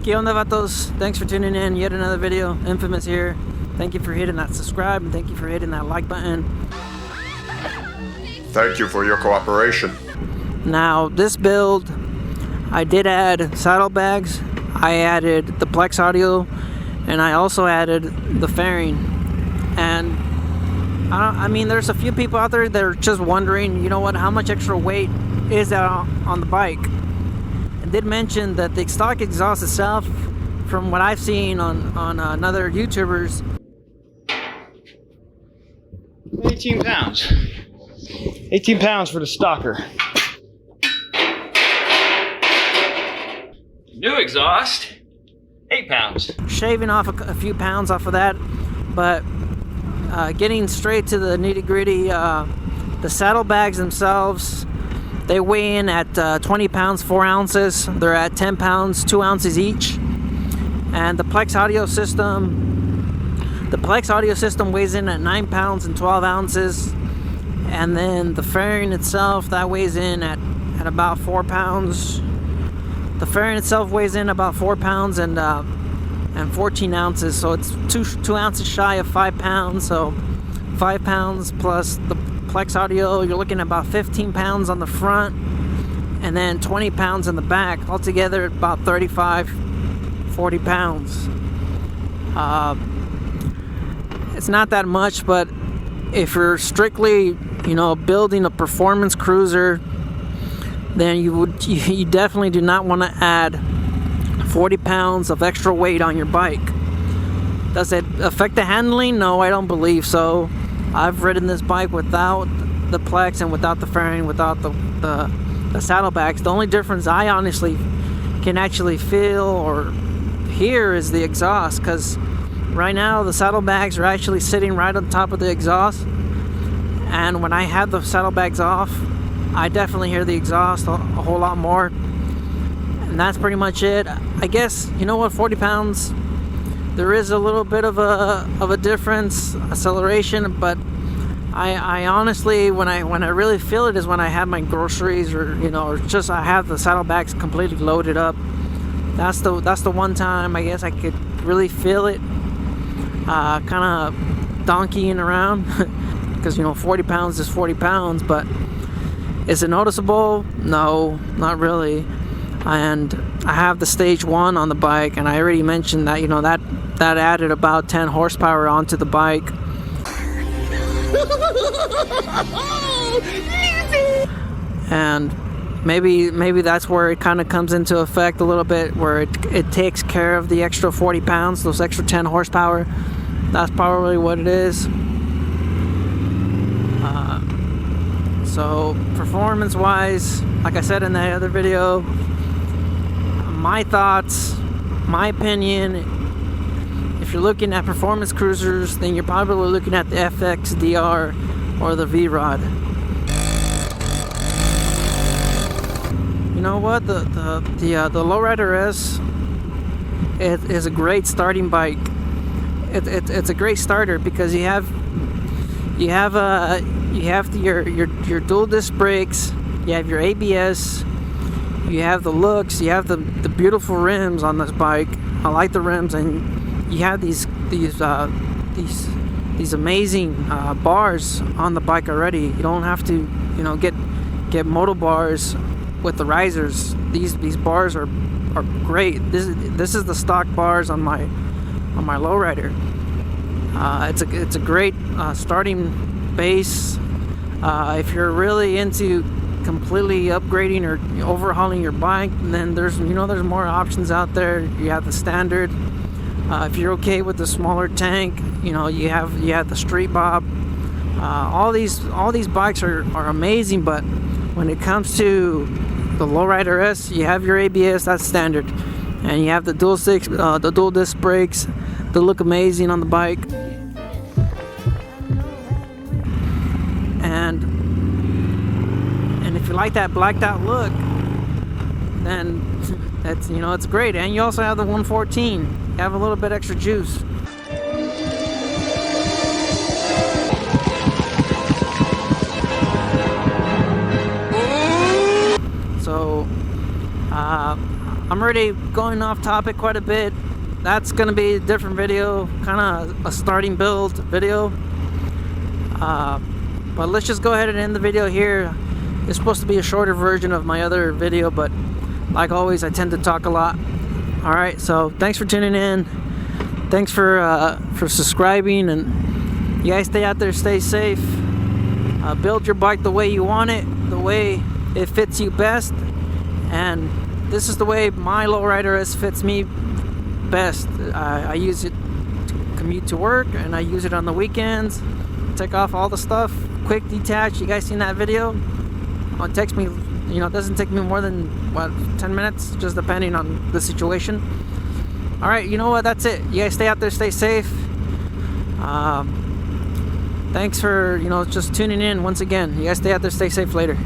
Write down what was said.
¿Qué onda, vatos? Thanks for tuning in. Yet another video. Infamous here. Thank you for hitting that subscribe and thank you for hitting that like button. Thank you for your cooperation. Now, this build, I did add saddlebags. I added the Plex audio, and I also added the fairing. And I mean, there's a few people out there that are just wondering, you know what, how much extra weight is that on the bike? I did mention that the stock exhaust itself, from what I've seen on other YouTubers, 18 pounds. 18 pounds for the stocker. New exhaust, 8 pounds. Shaving off a few pounds off of that, but getting straight to the nitty-gritty, the saddlebags themselves, they weigh in at 20 pounds 4 ounces. They're at 10 pounds 2 ounces each. And the Plex audio system weighs in at 9 pounds and 12 ounces. And then the fairing itself, that weighs in at about 4 pounds. The fairing itself weighs in about 4 pounds and 14 ounces, so it's 2 ounces shy of 5 pounds. So 5 pounds plus the Plex audio, you're looking at about 15 pounds on the front and then 20 pounds in the back. Altogether about 40 pounds. It's not that much, but if you're strictly, you know, building a performance cruiser, then you definitely do not want to add 40 pounds of extra weight on your bike. Does it affect the handling? No, I don't believe so. I've ridden this bike without the Plex and without the fairing, without the saddlebags. The only difference I honestly can actually feel or hear is the exhaust, because right now the saddlebags are actually sitting right on top of the exhaust, and when I have the saddlebags off, I definitely hear the exhaust a whole lot more. And that's pretty much it. I guess, you know what, 40 pounds, there is a little bit of a difference, acceleration, but I honestly, when I really feel it is when I have my groceries, or, you know, or just I have the saddlebags completely loaded up. That's the one time I guess I could really feel it, kind of donkeying around, because, you know, 40 pounds is 40 pounds, but is it noticeable? No, not really. And I have the stage 1 on the bike, and I already mentioned that, you know, that added about 10 horsepower onto the bike. And maybe that's where it kind of comes into effect a little bit, where it takes care of the extra 40 pounds, those extra 10 horsepower. That's probably what it is. So performance wise, like I said in that other video, my thoughts, my opinion, if you're looking at performance cruisers, then you're probably looking at the FX DR or the V-Rod. You know what, the Lowrider S, it is a great starting bike. It's a great starter because you have your dual disc brakes, you have your ABS, you have the looks, you have the beautiful rims on this bike. I like the rims, and you have these amazing bars on the bike already. You don't have to, you know, get moto bars with the risers. These bars are great. This is the stock bars on my lowrider. It's a great starting base. If you're really into completely upgrading or overhauling your bike, then there's more options out there. You have the standard. If you're okay with the smaller tank, you know, you have the Street Bob. All these bikes are amazing, but when it comes to the Lowrider S, you have your ABS, that's standard, and you have the dual disc brakes. They look amazing on the bike. And if you like that blacked out look, then that's, you know, it's great. And you also have the 114. You have a little bit extra juice. So I'm already going off topic quite a bit. That's gonna be a different video, kind of a starting build video. But let's just go ahead and end the video here. It's supposed to be a shorter version of my other video, but like always, I tend to talk a lot. All right, so thanks for tuning in. Thanks for subscribing, and you guys stay out there, stay safe. Build your bike the way you want it, the way it fits you best, and this is the way my lowrider S fits me best. I use it to commute to work, and I use it on the weekends. Take off all the stuff, quick detach. You guys seen that video? It takes me, it doesn't take me more than 10 minutes, just depending on the situation. All right, you know what? That's it. You guys stay out there, stay safe. Thanks for just tuning in once again. You guys stay out there, stay safe. Later.